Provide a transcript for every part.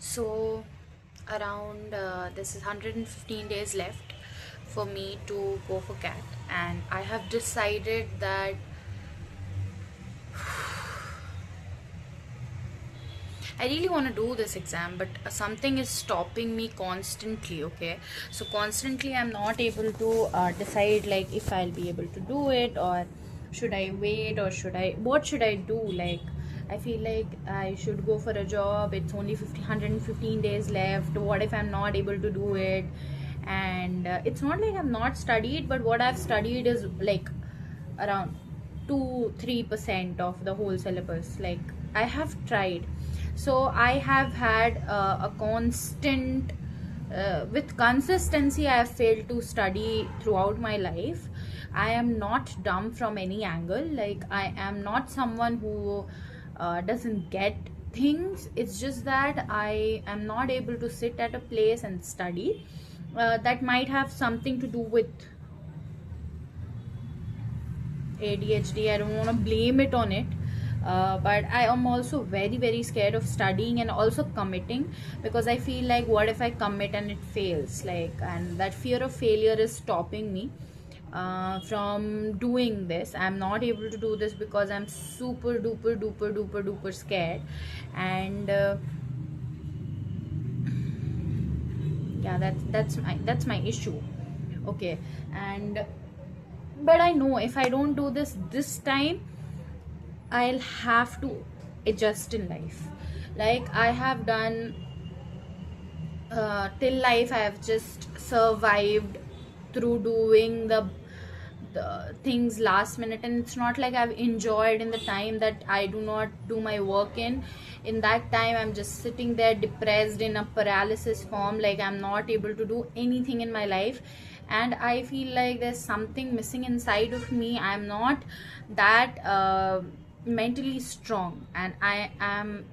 So around this is 115 days left for me to go for CAT, and I have decided that I really want to do this exam, but something is stopping me constantly. Okay, so constantly I'm not able to decide like if I'll be able to do it, or should I wait, or what should I do? Like, I feel like I should go for a job. It's only 115 days left. What if I'm not able to do it? And it's not like I'm not studied, but what I've studied is like around 2-3% of the whole syllabus. Like, I have tried, so I have had a constant with consistency I have failed to study throughout my life. I am not dumb from any angle. Like, I am not someone who doesn't get things. It's just that I am not able to sit at a place and study. That might have something to do with ADHD. I don't want to blame it on it. But I am also very, very scared of studying and also committing, because I feel like, what if I commit and it fails? Like, and that fear of failure is stopping me from doing this. I'm not able to do this because I'm super duper duper duper duper scared. And yeah, that's my issue. Okay. And but I know if I don't do this time, I'll have to adjust in life. Like, I have done till life, I have just survived through doing the things last minute, and it's not like I've enjoyed in the time that I do not do my work in that time. I'm just sitting there depressed in a paralysis form, like I'm not able to do anything in my life. And I feel like there's something missing inside of me. I'm not that mentally strong, and I am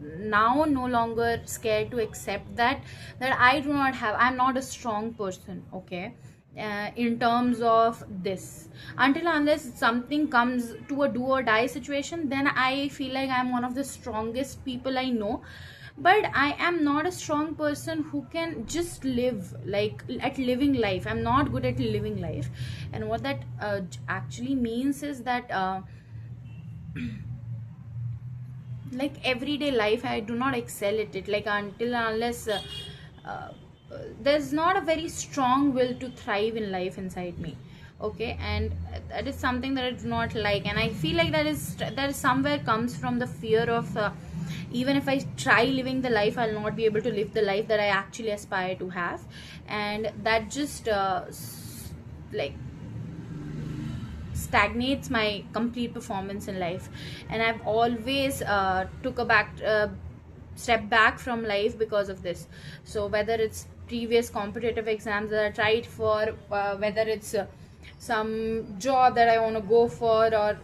now no longer scared to accept that I'm not a strong person. Okay. In terms of this, until unless something comes to a do or die situation, then I feel like I'm one of the strongest people I know. But I am not a strong person who can just live, like, at living life. I'm not good at living life. And what that actually means is that like, everyday life, I do not excel at it. Like, until unless uh, there's not a very strong will to thrive in life inside me. Okay. And that is something that I do not like, and I feel like that is somewhere comes from the fear of even if I try living the life, I'll not be able to live the life that I actually aspire to have. And that just like stagnates my complete performance in life. And I've always took a back step back from life because of this. So whether it's previous competitive exams that I tried for, whether it's some job that I want to go for, or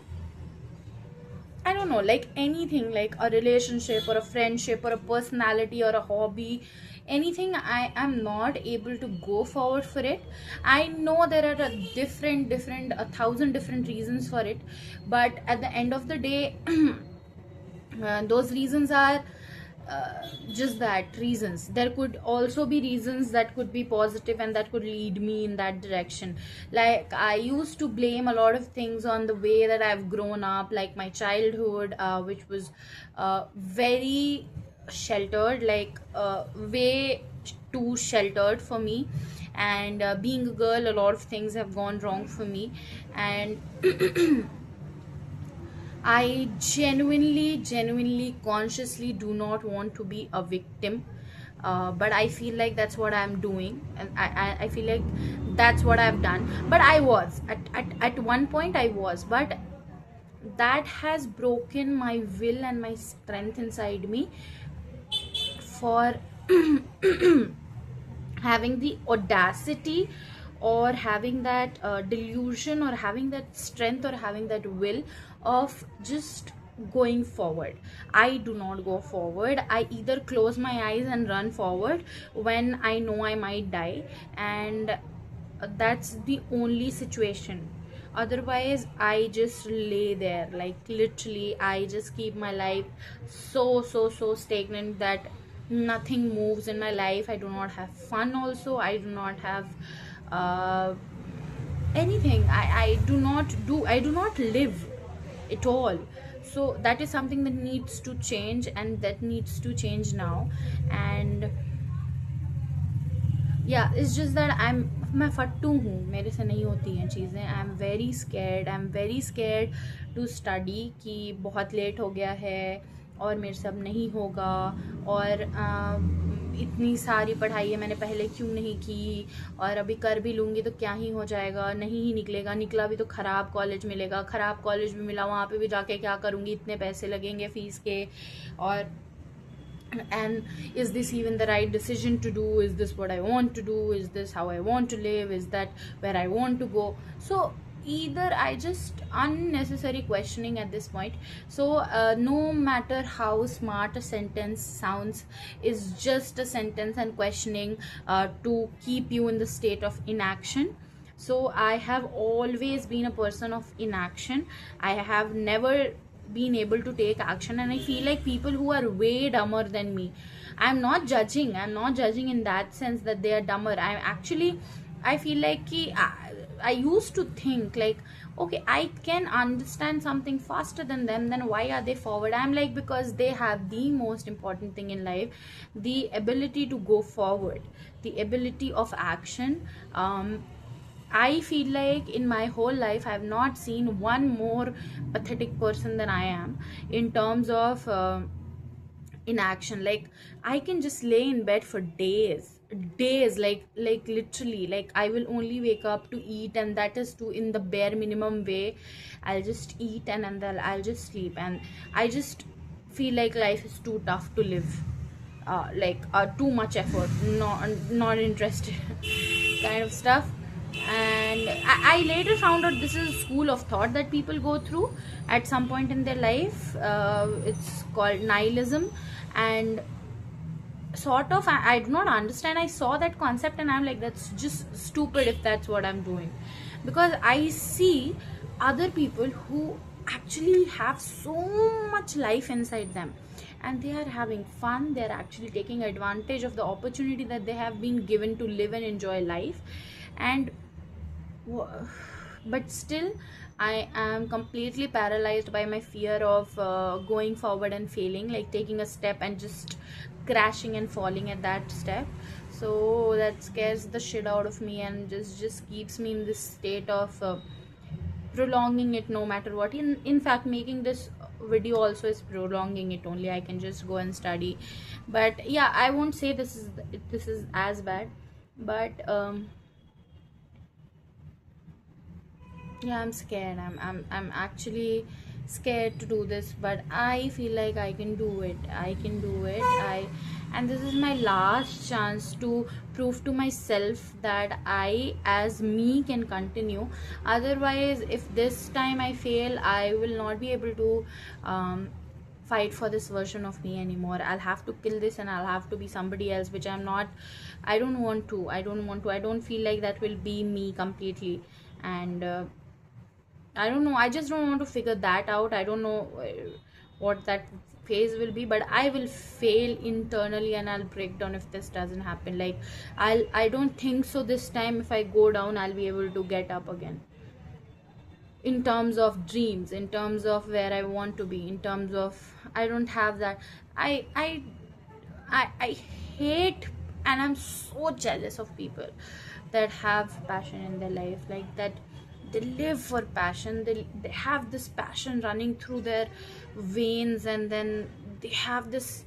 I don't know, like anything, like a relationship or a friendship or a personality or a hobby, anything, I am not able to go forward for it. I know there are a thousand different reasons for it, but at the end of the day, those reasons are just that, reasons. There could also be reasons that could be positive and that could lead me in that direction. Like, I used to blame a lot of things on the way that I've grown up, like my childhood, which was very sheltered, like way too sheltered for me. And being a girl, a lot of things have gone wrong for me. And I genuinely, consciously do not want to be a victim. But I feel like that's what I'm doing, and I feel like that's what I've done. But I was at one point, I was, but that has broken my will and my strength inside me for having the audacity, or having that delusion, or having that strength, or having that will of just going forward. I do not go forward. I either close my eyes and run forward when I know I might die. And that's the only situation. Otherwise, I just lay there, like, literally I just keep my life so stagnant that nothing moves in my life. I do not have fun also. I do not have uh, anything. I do not live at all. So that is something that needs to change, and that needs to change now. And yeah, it's just that मैं फट्टू हूँ, मेरे से नहीं होती हैं चीज़ें. I am very scared, I am very scared to study कि बहुत लेट हो गया है और मेरे से अब नहीं होगा, और इतनी सारी पढ़ाई है मैंने पहले क्यों नहीं की, और अभी कर भी लूँगी तो क्या ही हो जाएगा, नहीं ही निकलेगा, निकला भी तो ख़राब कॉलेज मिलेगा, ख़राब कॉलेज भी मिला वहाँ पे भी जाके क्या करूँगी, इतने पैसे लगेंगे फ़ीस के, और and is this even the right decision to do, is this what I want to do, is this how I want to live, is that where I want to go. So either I just unnecessary questioning at this point. So no matter how smart a sentence sounds, is just a sentence and questioning to keep you in the state of inaction. So I have always been a person of inaction. I have never been able to take action, and I feel like people who are way dumber than me, I'm not judging in that sense that they are dumber. I feel like I used to think like, okay, I can understand something faster than them, then why are they forward? I'm like, because they have the most important thing in life, the ability to go forward, the ability of action. I feel like in my whole life I have not seen one more pathetic person than I am in terms of inaction. Like, I can just lay in bed for days, like literally, like I will only wake up to eat, and that is to in the bare minimum way. I'll just eat, and then I'll just sleep, and I just feel like life is too tough to live. Too much effort, not interested kind of stuff. And I later found out this is a school of thought that people go through at some point in their life. It's called nihilism, and sort of I do not understand. I saw that concept and I'm like, that's just stupid if that's what I'm doing, because I see other people who actually have so much life inside them, and they are having fun, they're actually taking advantage of the opportunity that they have been given to live and enjoy life. And but still I am completely paralyzed by my fear of going forward and failing, like taking a step and just crashing and falling at that step. So that scares the shit out of me, and just keeps me in this state of prolonging it no matter what. In fact, making this video also is prolonging it only. I can just go and study, but yeah, I won't say this is as bad, but yeah, I'm scared. I'm actually scared to do this, but I feel like I can do it. And this is my last chance to prove to myself that I as me can continue. Otherwise, if this time I fail, I will not be able to fight for this version of me anymore. I'll have to kill this, and I'll have to be somebody else, which I'm not. I don't want to. I don't feel like that will be me completely. And I don't know, I just don't want to figure that out. I don't know what that phase will be, but I will fail internally and I'll break down if this doesn't happen. Like, I don't think so this time if I go down I'll be able to get up again, in terms of dreams, in terms of where I want to be, in terms of I don't have that. I hate, and I'm so jealous of people that have passion in their life, like that they live for passion. They have this passion running through their veins, and then they have this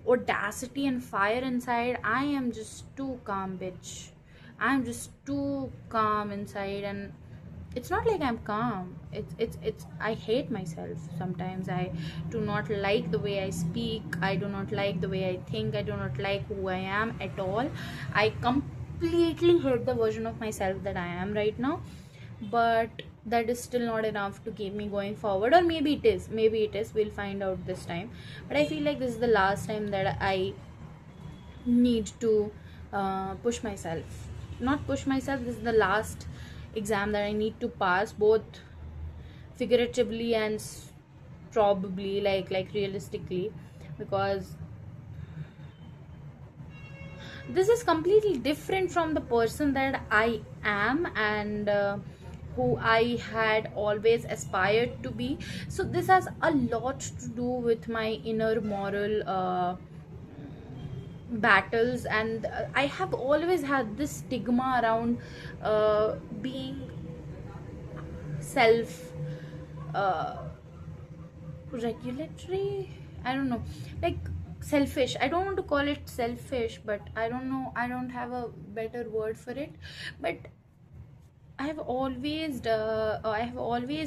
audacity and fire inside. I am just too calm, bitch. I'm just too calm inside, and it's not like I'm calm. It's I hate myself sometimes. I do not like the way I speak. I do not like the way I think. I do not like who I am at all. I completely hate the version of myself that I am right now. But that is still not enough to keep me going forward, or maybe it is, we'll find out this time. But I feel like this is the last time that I need to push myself, not push myself, this is the last exam that I need to pass, both figuratively and probably like realistically, because this is completely different from the person that I am, and who I had always aspired to be. So this has a lot to do with my inner moral battles, and I have always had this stigma around being self uh, regulatory, I don't know, like selfish. I don't want to call it selfish, but I don't know, I don't have a better word for it. But I have always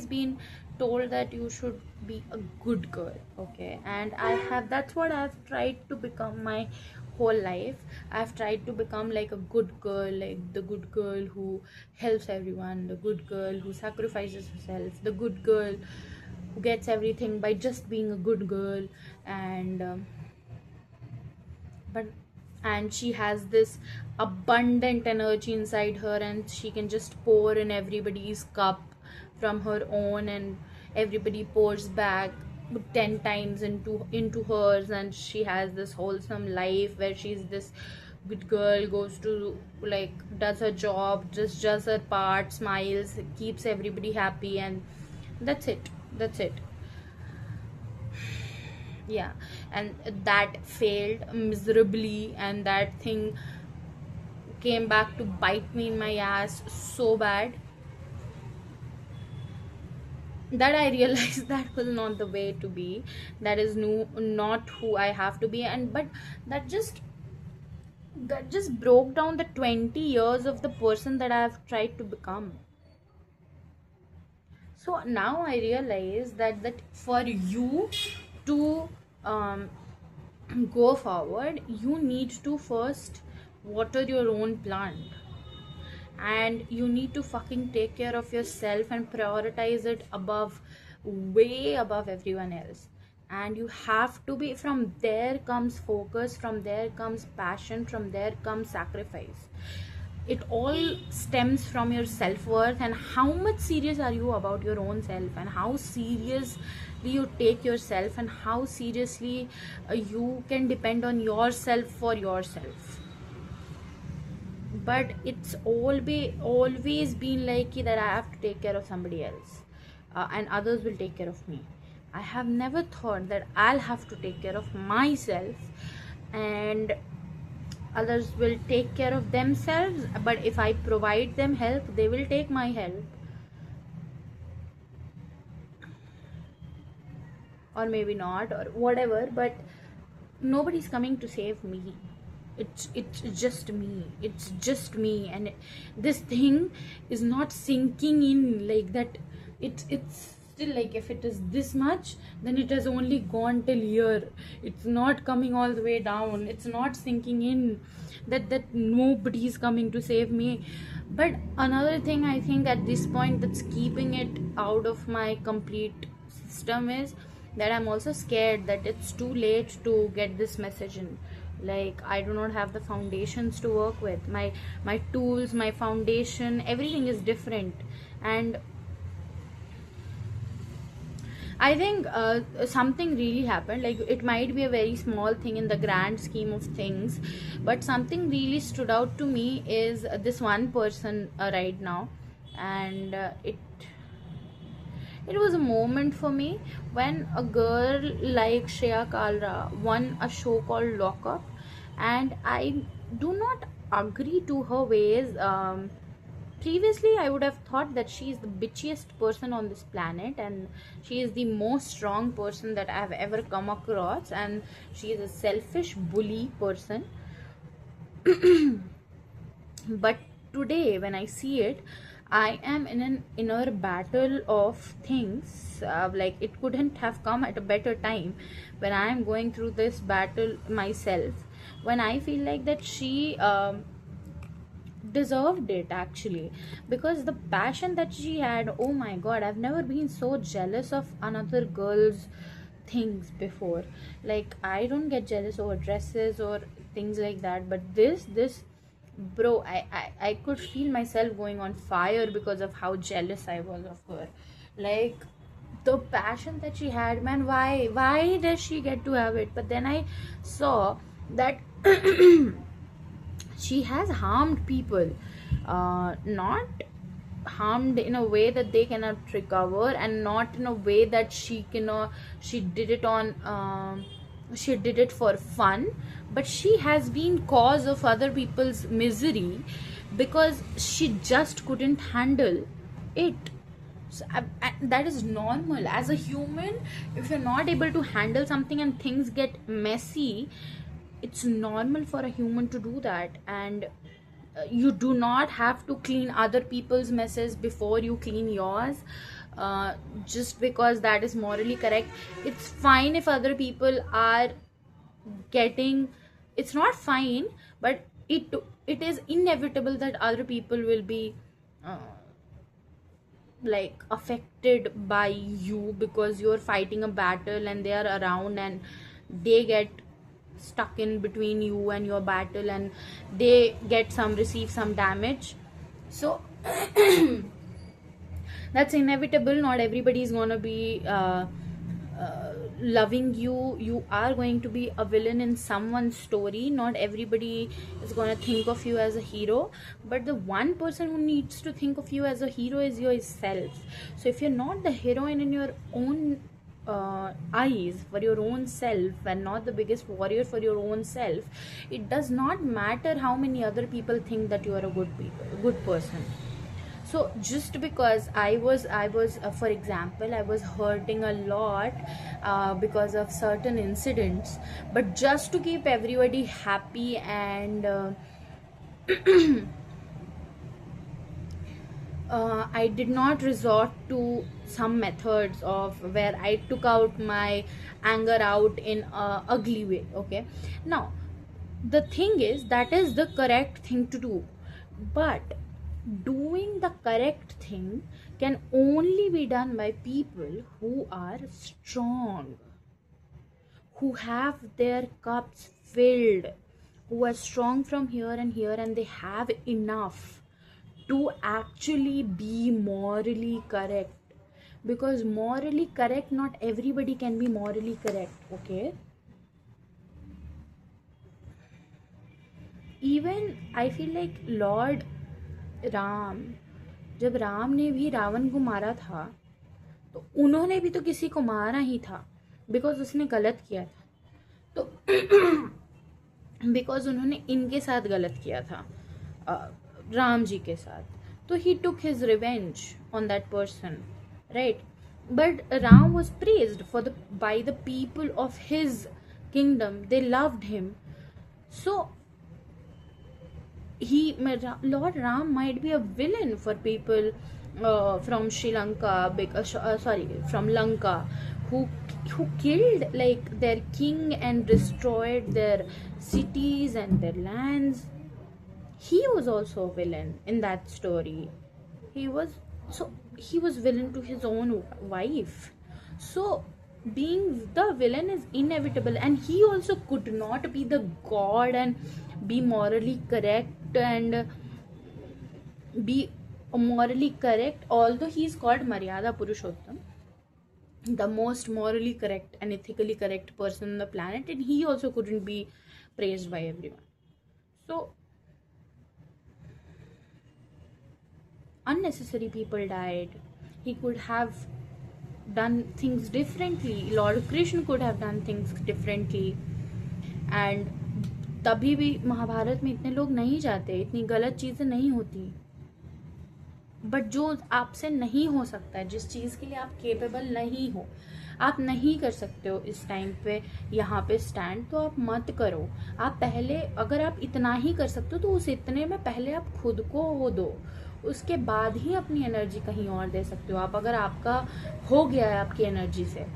been told that you should be a good girl, okay? And that's what I've tried to become my whole life. I've tried to become like a good girl, like the good girl who helps everyone, the good girl who sacrifices herself, the good girl who gets everything by just being a good girl. And but and she has this abundant energy inside her, and she can just pour in everybody's cup from her own, and everybody pours back 10 times into hers, and she has this wholesome life where she's this good girl, goes to, like, does her job, just does her part, smiles, keeps everybody happy, and that's it. Yeah. And that failed miserably, and that thing came back to bite me in my ass so bad that I realized that was not the way to be. That is not who I have to be. And but that just that just broke down the 20 years of the person that I have tried to become. So now I realize that for you to um, go forward, you need to first water your own plant, and you need to fucking take care of yourself and prioritize it above, way above everyone else. And you have to be, from there comes focus, from there comes passion, from there comes sacrifice. It all stems from your self-worth, and how much serious are you about your own self, and how seriously you take yourself, and how seriously you can depend on yourself for yourself. But it's always been like that I have to take care of somebody else, and others will take care of me. I have never thought that I'll have to take care of myself, and others will take care of themselves. But if I provide them help, they will take my help, or maybe not, or whatever. But nobody's coming to save me. It's just me. It's just me. And this thing is not sinking in like that. It's still like, if it is this much, then it has only gone till here. It's not coming all the way down. It's not sinking in that nobody's coming to save me. But another thing, I think, at this point, that's keeping it out of my complete system is that I'm also scared that it's too late to get this message in. Like, I do not have the foundations to work with. My tools, my foundation, everything is different. And I think something really happened. Like, it might be a very small thing in the grand scheme of things, but something really stood out to me is this one person right now. And it was a moment for me when a girl like Shreya Kalra won a show called Lock Up, and I do not agree to her ways. Previously, I would have thought that she is the bitchiest person on this planet, and she is the most strong person that I have ever come across, and she is a selfish bully person. But today, when I see it, I am in an inner battle of things. Like, it couldn't have come at a better time, when I am going through this battle myself, when I feel like that she deserved it, actually. Because the passion that she had, oh my god, I've never been so jealous of another girl's things before. Like, I don't get jealous over dresses or things like that, but this bro, I could feel myself going on fire because of how jealous I was of her. Like, the passion that she had, man, why does she get to have it? But then I saw that she has harmed people, not harmed in a way that they cannot recover, and not in a way that she cannot, she did it on she did it for fun, but she has been cause of other people's misery because she just couldn't handle it. So, that is normal as a human. If you're not able to handle something and things get messy, it's normal for a human to do that. And you do not have to clean other people's messes before you clean yours, just because that is morally correct. It's fine if other people are getting, it's not fine, but it is inevitable that other people will be uh, like affected by you, because you're fighting a battle and they are around, and they get stuck in between you and your battle, and they get some, receive some damage. So that's inevitable. Not everybody is gonna be loving you. You are going to be a villain in someone's story. Not everybody is gonna think of you as a hero, but the one person who needs to think of you as a hero is yourself. So if you're not the heroine in your own eyes, for your own self, and not the biggest warrior for your own self, it does not matter how many other people think that you are a good person. So just because I was for example, I was hurting a lot because of certain incidents, but just to keep everybody happy, and I did not resort to some methods of where I took out my anger out in a ugly way. Okay, now the thing is, that is the correct thing to do, but doing the correct thing can only be done by people who are strong, who have their cups filled, who are strong from here and here, and they have enough to actually be morally correct. Because morally correct, not everybody can be morally correct. Okay, even I feel like Lord Ram, जब राम ने भी रावण को मारा था, तो उन्होंने भी तो किसी को मारा ही था, बिकॉज उसने गलत किया था, तो बिकॉज उन्होंने इनके साथ गलत किया था, राम जी के साथ, तो he took his revenge on that person, right. But Ram was praised for the by the people of his kingdom. They loved him. So Lord Ram might be a villain for people from Sri Lanka, because from Lanka, who killed like their king and destroyed their cities and their lands. He was also a villain in that story. He was villain to his own wife. So being the villain is inevitable, and he also could not be the god and be morally correct and be morally correct, although he is called Maryada Purushottam, the most morally correct and ethically correct person on the planet, and he also couldn't be praised by everyone. So unnecessary people died. He could have done things differently. Lord Krishna could have done things differently. And तभी भी महाभारत में इतने लोग नहीं जाते, इतनी गलत चीजें नहीं होती. बट जो आपसे नहीं हो सकता है, जिस चीज के लिए आप केपेबल नहीं हो, आप नहीं कर सकते हो इस टाइम पे यहाँ पे स्टैंड, तो आप मत करो. आप पहले, अगर आप इतना ही कर सकते हो, तो उस इतने में पहले आप खुद को वो दो, उसके बाद ही अपनी एनर्जी कहीं और दे सकते हो आप. अगर आपका हो गया है, आपकी एनर्जी से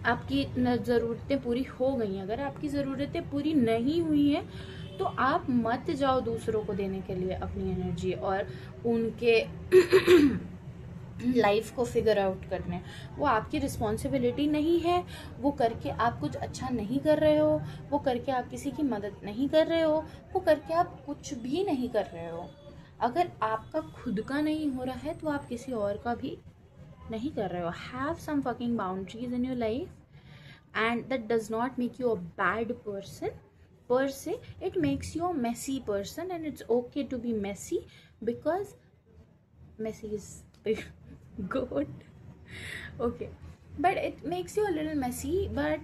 आपकी ज़रूरतें पूरी हो गई हैं, अगर आपकी ज़रूरतें पूरी नहीं हुई हैं, तो आप मत जाओ दूसरों को देने के लिए अपनी एनर्जी और उनके लाइफ को फिगर आउट करने. वो आपकी रिस्पॉन्सिबिलिटी नहीं है. वो करके आप कुछ अच्छा नहीं कर रहे हो, वो करके आप किसी की मदद नहीं कर रहे हो, वो करके आप कुछ भी नहीं कर रहे हो. अगर आपका खुद का नहीं हो रहा है, तो आप किसी और का भी नहीं कर रहे हो. Have some fucking boundaries in your life, and that does not make you a bad person. per se, it makes you a messy person, and it's okay to be messy, because messy is good. Okay, but it makes you a little messy, but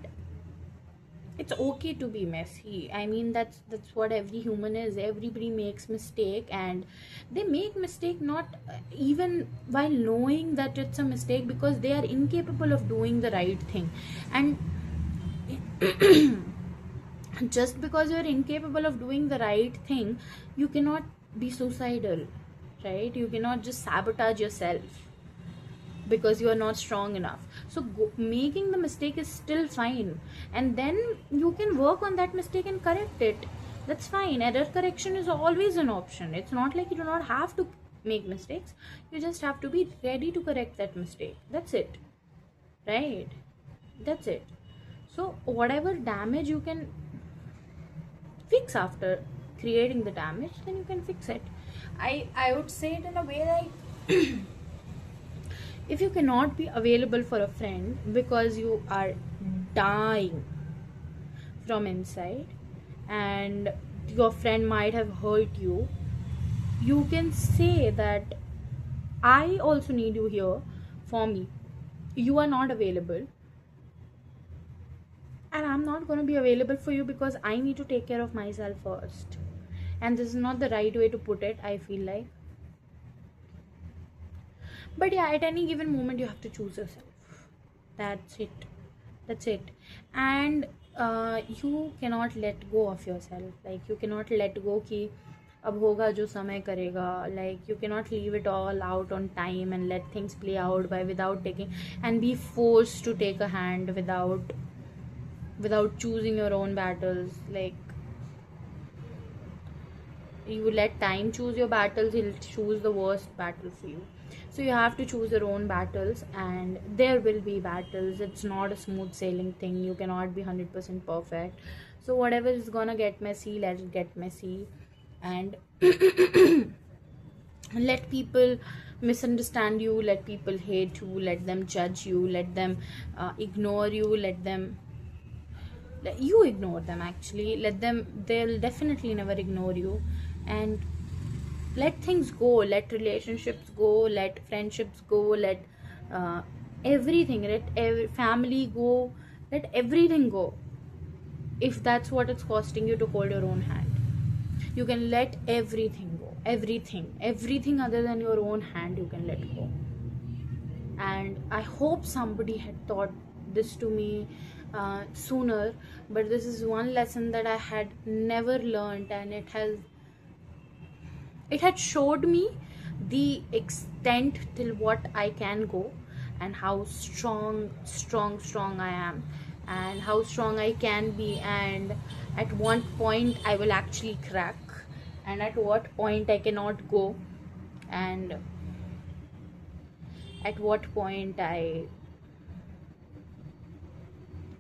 it's okay to be messy. I mean, that's what every human is. Everybody makes mistake, and they make mistake not even while knowing that it's a mistake, because they are incapable of doing the right thing. And just because you're incapable of doing the right thing, you cannot be suicidal, right? You cannot just sabotage yourself because you are not strong enough. So making the mistake is still fine, and then you can work on that mistake and correct it. That's fine. Error correction is always an option. It's not like you do not have to make mistakes. You just have to be ready to correct that mistake. That's it, right? That's it. So whatever damage you can fix after creating the damage, then you can fix it. I would say it in a way like if you cannot be available for a friend because you are dying from inside, and your friend might have hurt you, you can say that I also need you here for me. You are not available, and I'm not going to be available for you because I need to take care of myself first. And this is not the right way to put it, I feel like. But yeah, at any given moment you have to choose yourself. That's it. That's it. And you cannot let go of yourself. Like, you cannot let go ki ab hoga jo samay karega. Like, you cannot leave it all out on time and let things play out by without taking, and be forced to take a hand without choosing your own battles. Like, you let time choose your battles, he'll choose the worst battle for you. So you have to choose your own battles, and there will be battles. It's not a smooth sailing thing. You cannot be 100% perfect. So whatever is gonna get messy, let it get messy. And let people misunderstand you, let people hate you, let them judge you, let them ignore you, you ignore them. Actually, they'll definitely never ignore you. And let things go, let relationships go, let friendships go, let everything, let every family go, let everything go. If that's what it's costing you to hold your own hand, you can let everything go. Everything other than your own hand, you can let go. And I hope somebody had taught this to me sooner, but this is one lesson that I had never learned, and it had showed me the extent till what I can go, and how strong I am, and how strong I can be, and at what point I will actually crack, and at what point I cannot go, and at what point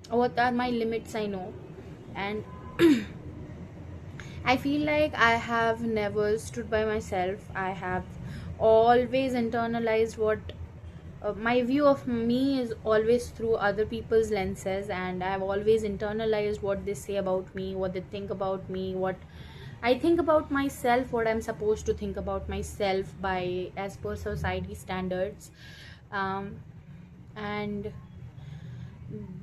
what are my limits, I know. And I feel like I have never stood by myself. I have always internalized what my view of me is always through other people's lenses, and I've always internalized what they say about me, what they think about me, what I think about myself, what I'm supposed to think about myself by as per society standards. And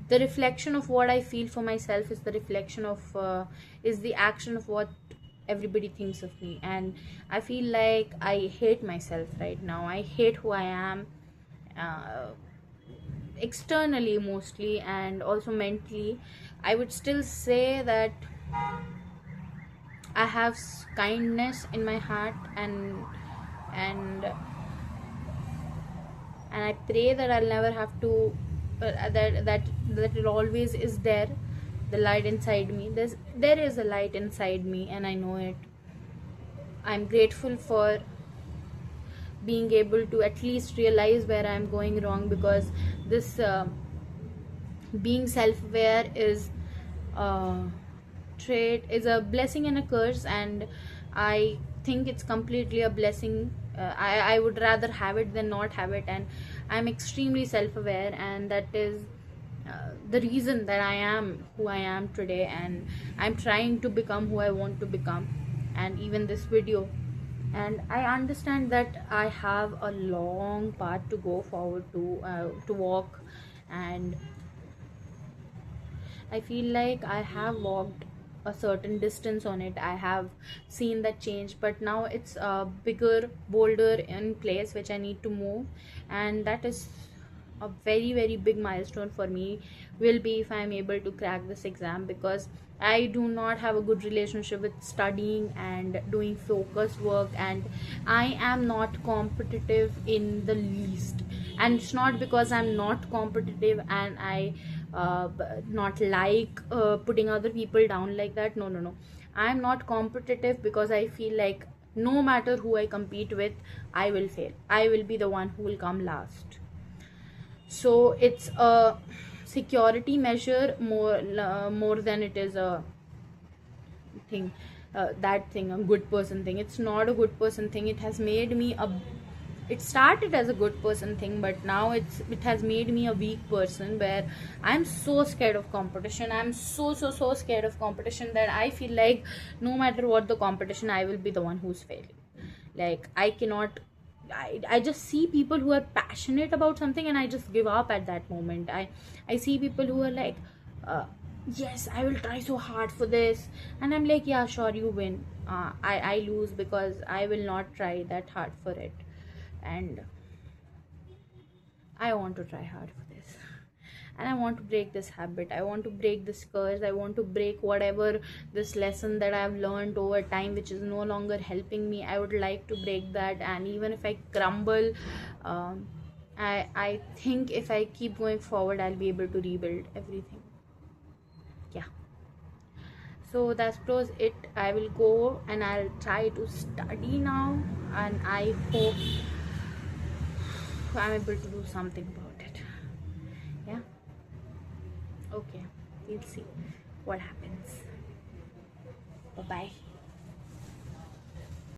the reflection of what I feel for myself is the reflection of is the action of what everybody thinks of me. And I feel like I hate myself right now. I hate who I am, externally mostly, and also mentally. I would still say that I have kindness in my heart, and I pray that I'll never have to that it always is there, the light inside me. There is a light inside me, and I know it. I'm grateful for being able to at least realize where I'm going wrong, because this being self-aware is trait is a blessing and a curse, and I think it's completely a blessing. I would rather have it than not have it, and I'm extremely self-aware, and that is the reason that I am who I am today, and I'm trying to become who I want to become, and even this video. And I understand that I have a long path to go forward to walk, and I feel like I have walked a certain distance on it. I have seen that change, but now it's a bigger, bolder in place which I need to move, and that is a very big milestone for me will be if I'm able to crack this exam, because I do not have a good relationship with studying and doing focus work, and I am not competitive in the least. And it's not because I'm not competitive and I not like putting other people down like that. No, I'm not competitive because I feel like no matter who I compete with, I will fail. I will be the one who will come last. So it's a security measure more than it is a thing, that thing, a good person thing. It's not a good person thing. It has made me a, it started as a good person thing, but now it has made me a weak person, where I'm so scared of competition. I'm so scared of competition that I feel like no matter what the competition, I will be the one who's failing. Like I cannot, I just see people who are passionate about something and I just give up at that moment. I see people who are like, yes, I will try so hard for this, and I'm like, yeah, sure, you win. I lose because I will not try that hard for it. And I want to try hard for this, and I want to break this habit. I want to break this curse. I want to break whatever this lesson that I've learned over time which is no longer helping me. I would like to break that, and even if I crumble, um, I think if I keep going forward, I'll be able to rebuild everything. Yeah. So that's close it. I will go and I'll try to study now, and I hope I'm able to do something about it. Yeah. Okay, we'll see what happens. Bye bye.